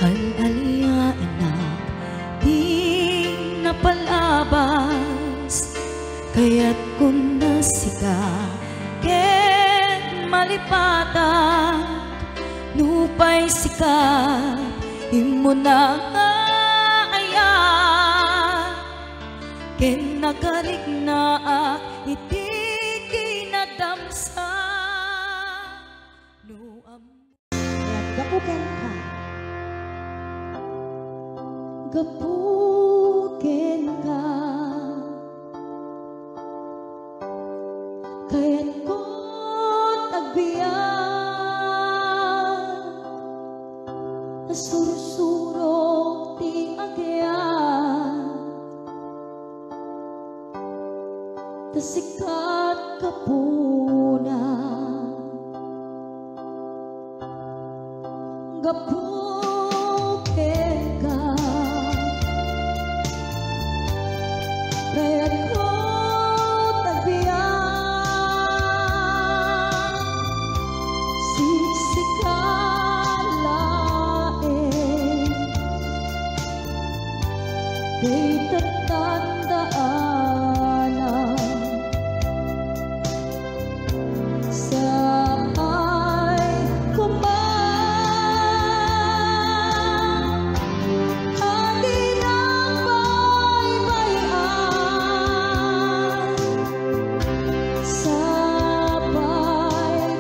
Al-alian na di napalabas, kaya't kung nasika ken malipatan, nupay sikap imo na aya, ken nagarignaak iti kinadamsa no gapuken ka, gapuken ka, kaya't ko tagbiyan, nasursurok ti agyan, tasikat kapuna, gapuken ka, kaya't ko tagbiyan, sisikalain, di tatandaanan, sabay kuman, adi ng baybayan, sabay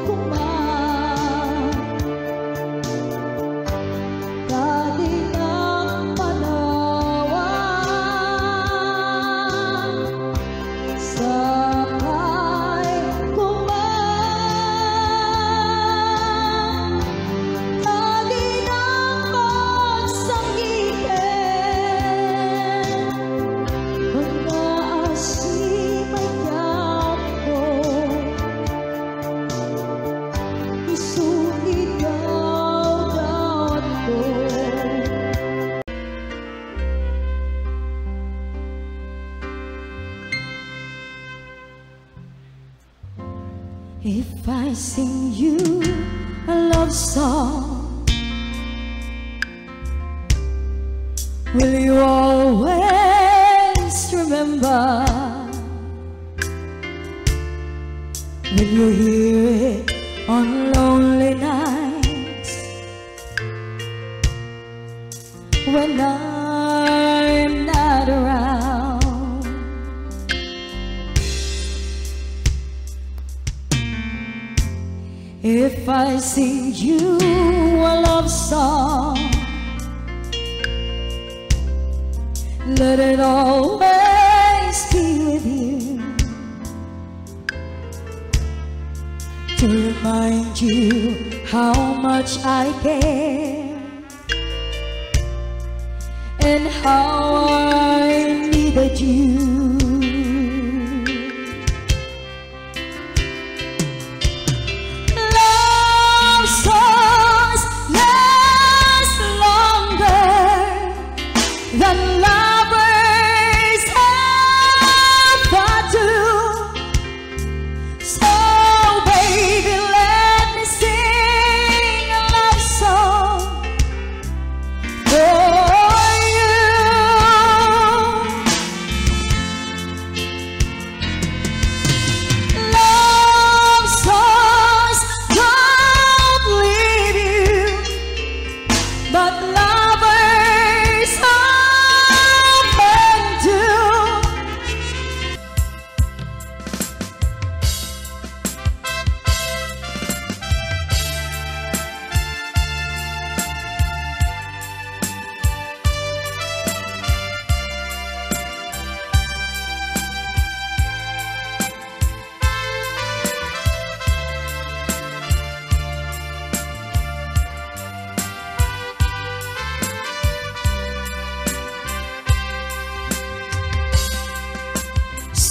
kuman, adi ng panawan, sabay kuman, adi ng pagsangitin, mga asimayat ko, isuligaw-daw ko. If I sing you a love song, will you always remember? Will you hear it on lonely nights when I'm not around? If I sing you a love song, let it always be with you, to remind you how much I care and how I needed you.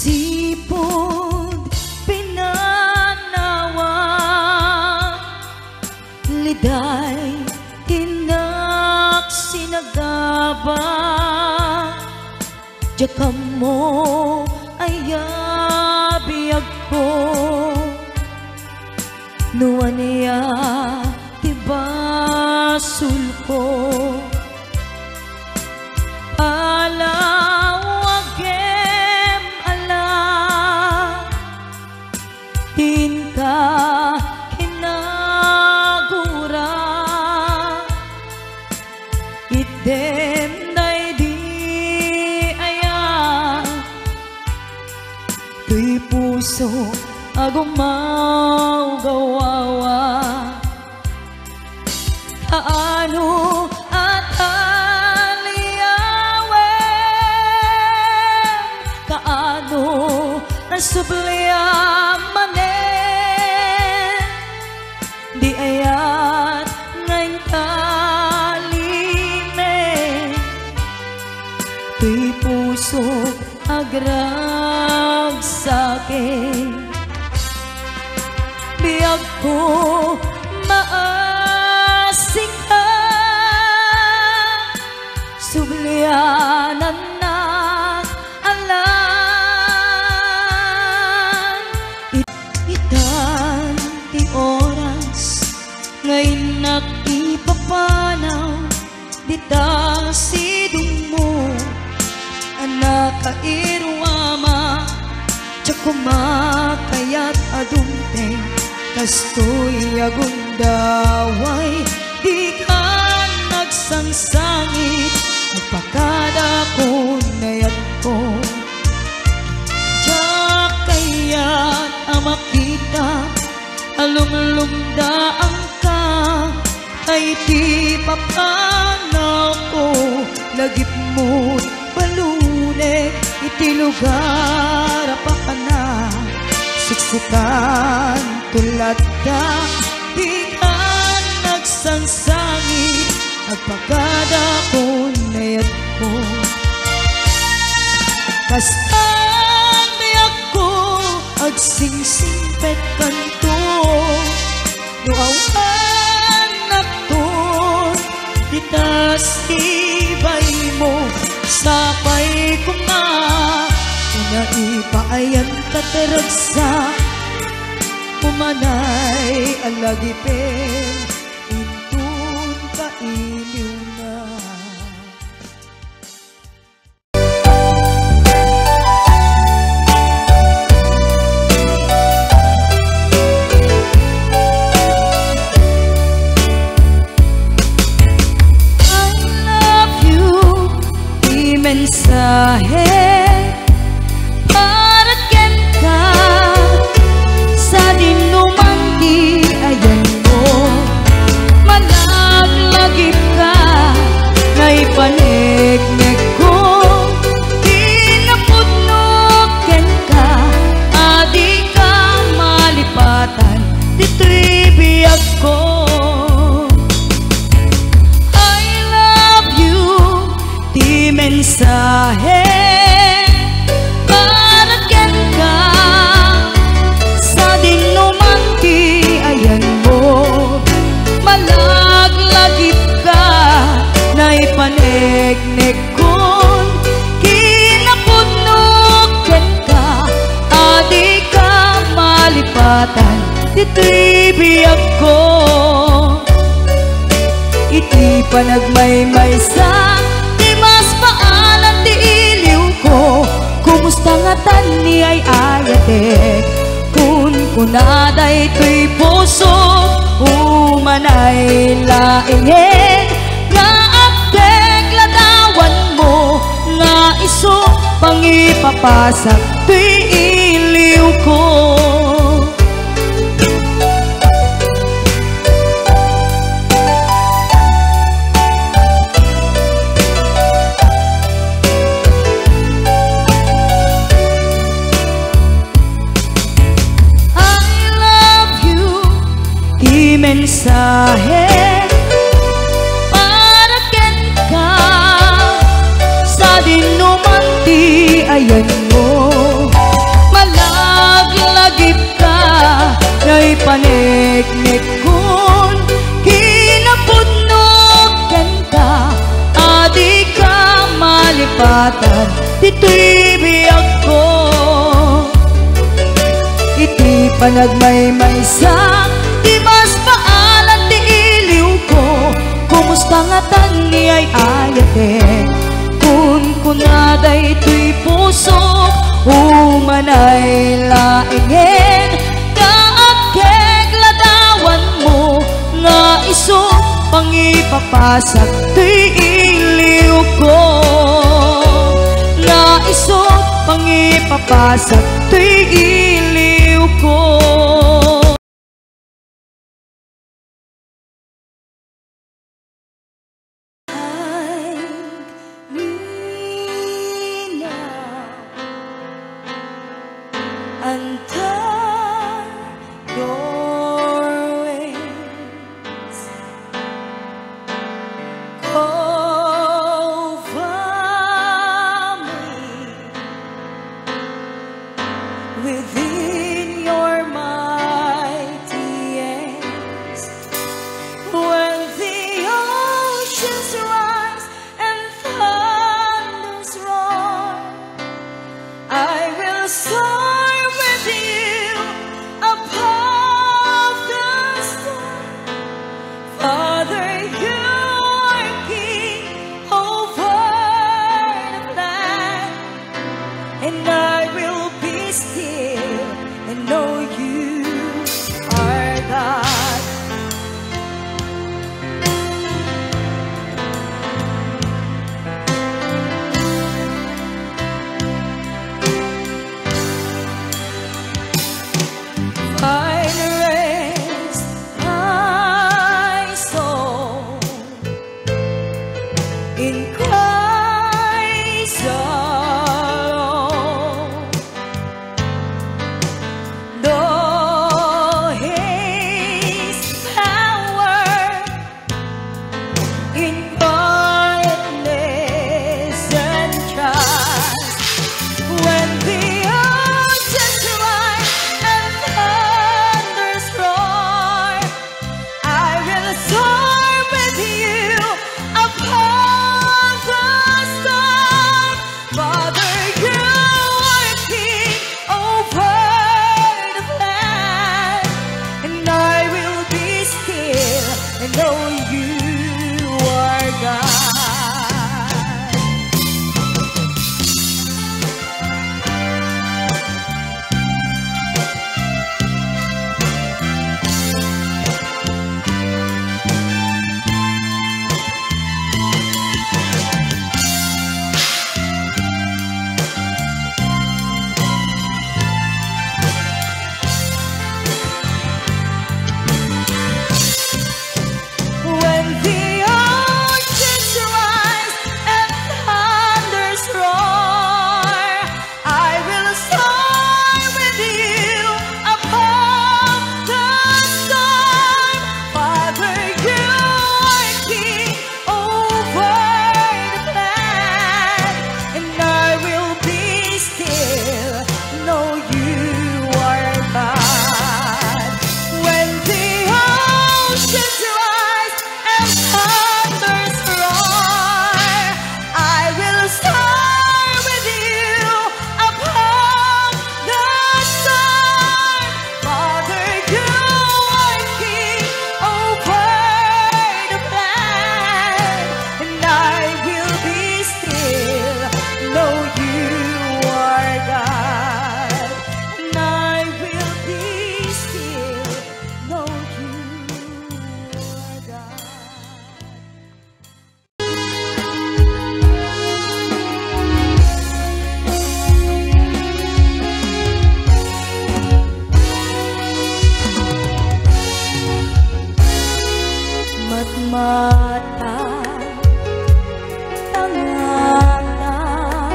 Sipon pinanawa, liday tinak sinagaba, jaka mo ayabiyag ko, nuwan niya tiba sulko alawagem ala tinka kinagura idem day di ayan tuy puso agumaw gawawa kaano at aliyawem kaano nasubliamanen di ayat ngayon kalime tuy puso agrag sakin biyag ko maasing ka sublianan na alam itan ti oras ngayon nakipapanaw dita sidong mo anak kairwama tsak kumakayat adumteng kastoy agundaway di ka nagsangsangit agpakada ko nayat ko tsak kayat amakita alumlumdaan ka ay ti papanaw ko lagip mo balunek iti lugar apakana siksikan tulad ka di ka nagsangsangit agpagada ko nayat ko kastan mayak ko agsingsingpet kanto nuawan nakton ditas ibay mo sapay ko nga naipayan kateragsa umanay alagipin itun kailiw na I love you di mensahe panegnek ko kinapudnoken ka adi ka malipatan dito'y biyag ko I love you di mensahe para ken ka sa dinuman ti ayan mo malaglagip ka na'y panegnek kon kinapudnoken ka adi ka malipatan dito'y biyag ko iti panagmaymaysa di mas paalan ti iliw ko kumusta nga tan ni ay ayatek kun kunaday to'y puso umanay laingin nga iso pangipapasak tuy iliw ko I love you di mensahe ayan mo malaglagip ka na'y panegnek kon kinapudnoken ka adi ka malipatan dito'y biyag ko iti panagmaymaysa di mas paalan ti iliw ko pangatan ni ay ayate kun kunaday tuy puso umanay laingen kaagkeg ladawan mo nga iso pangipapasak tuy iliw ko nga iso pangipapasak tuy iliw ko. Within your mighty hands, when the oceans rise and thunders roar, I will soar with you above the storm. Father, you are king over the land, and I will be still and know you are God. Find rest, my soul, in Christ alone. Though His power in quietness and trust, when the oceans rise and thunders roar, I will soar with you upon the storm. Father, you are king over the land, and I will be still and know you are God. When the oceans rise and thunders roar, I will soar with you above the storm. Father, you are king over the land, and I will be still, know you are God. When the oceans rise and thunders roar, I will soar with you above the storm. Father, you are king over the land, and I will be still, know you are God. And I will be still, know you are God. Matmata tanganan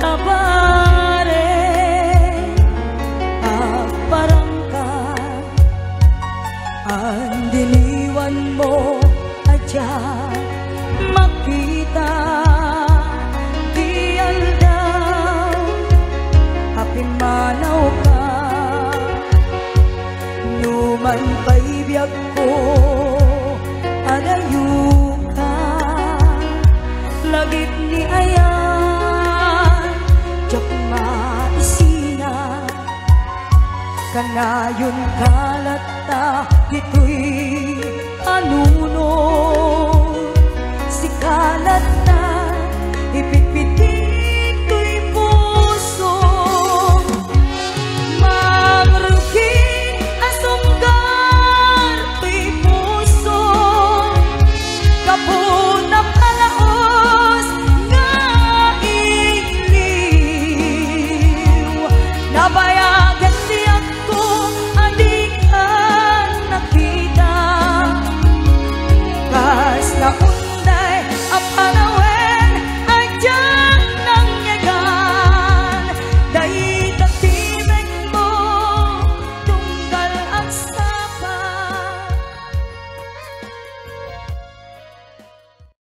kabare aparangkan ang diliwan mo adya makita diyan daw kapimanaw ka numan paibiyag ko adayo ka lagit ni ayan jak maisina kanayon kalata ito'y anuno sa una